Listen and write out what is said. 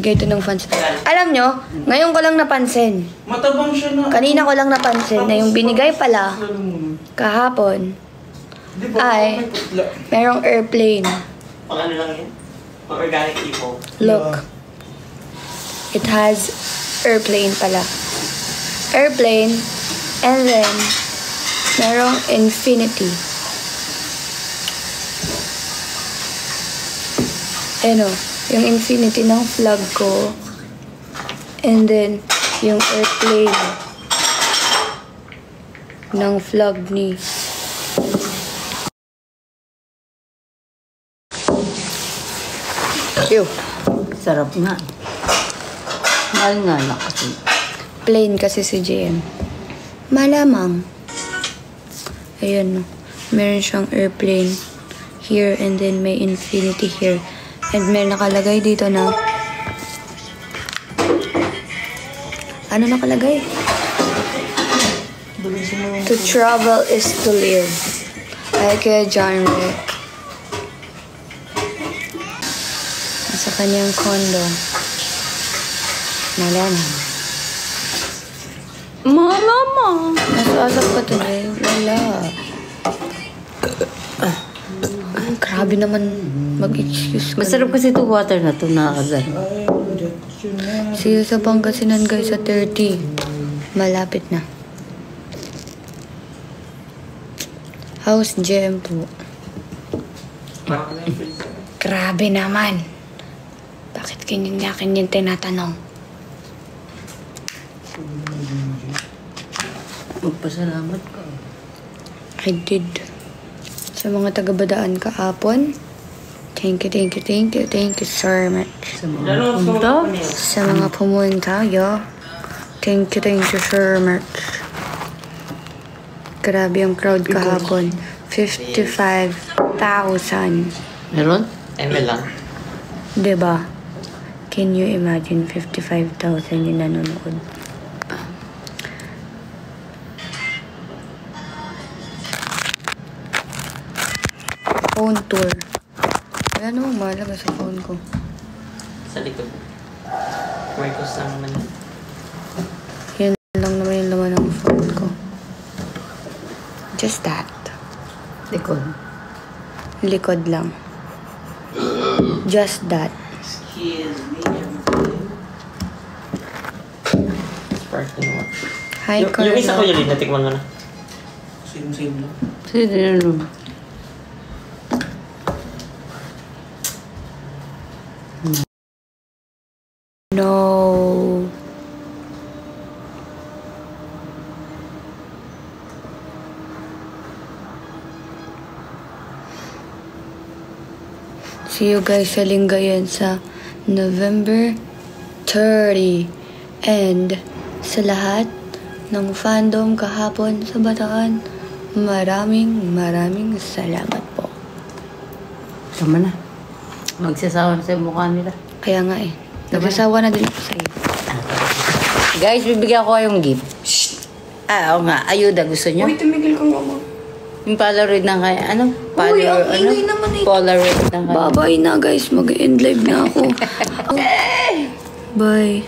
nagbigay ito ng fans. Alam nyo, ngayon ko lang napansin. Matabang siya na. Kanina ko lang napansin na yung binigay pala kahapon ay merong airplane. Pang ano lang yun? Pang organic people. Look. It has airplane pala. Airplane. And then, merong infinity. Ano, yung infinity ng flag ko. And then, yung airplane ng flag ni Ew. Sarap nga. Mahal nga lang kasi. plane kasi si JM. Malamang. Ayan, no. Meron siyang airplane here and then may infinity here. And may nakalagay dito na ano nakalagay? To travel is to live. Ay, kaya John Wick. Sa kanyang condo. Malamang. Malamang. Nasa-asap ka today? Wala. Grabe naman mag-excuse ka. Masarap kasi itong water na ito, nakakazan. See you sa Pangasinan guys sa 30. Malapit na. House gem po. Grabe naman. Bakit ganyan yung tinatanong? Magpasalamat ka. I did. Sa mga taga-Badaan kahapon. Thank you so much. Sa mga punta. Sa mga pumunta, yo. Thank you so much. Grabe yung crowd kahapon. 55,000. Meron? ML lang. Diba? Can you imagine 55,000 yung nanonood? Phone tour. Wala namang mahalaga sa phone ko. Sa likod. Marcos lang naman. Yan lang naman yung laman ng phone ko. Just that. Likod. Likod lang. Just that. Excuse me. Sparkling water. Hi, Yung isa ko yun, natikman mo na. Same lang. Sige, ano? No. See you guys sa Lingayen sa November 30. And sa lahat ng fandom kahapon sa Bataan, maraming salamat po. Tama na. Magsasawa na sa mukha nila. Kaya nga eh. Nagsasawa na din ako sa iyo. Guys, bibigyan ko kayong gift. Shh! Oo nga, ayuda. Gusto nyo? Uy, tumigil ka nga mo. Yung Polaroid ng kaya, ano? Uy, ang ingay naman eh. Polaroid ng kaya. Bye-bye na guys. Mag-end live na ako. Bye.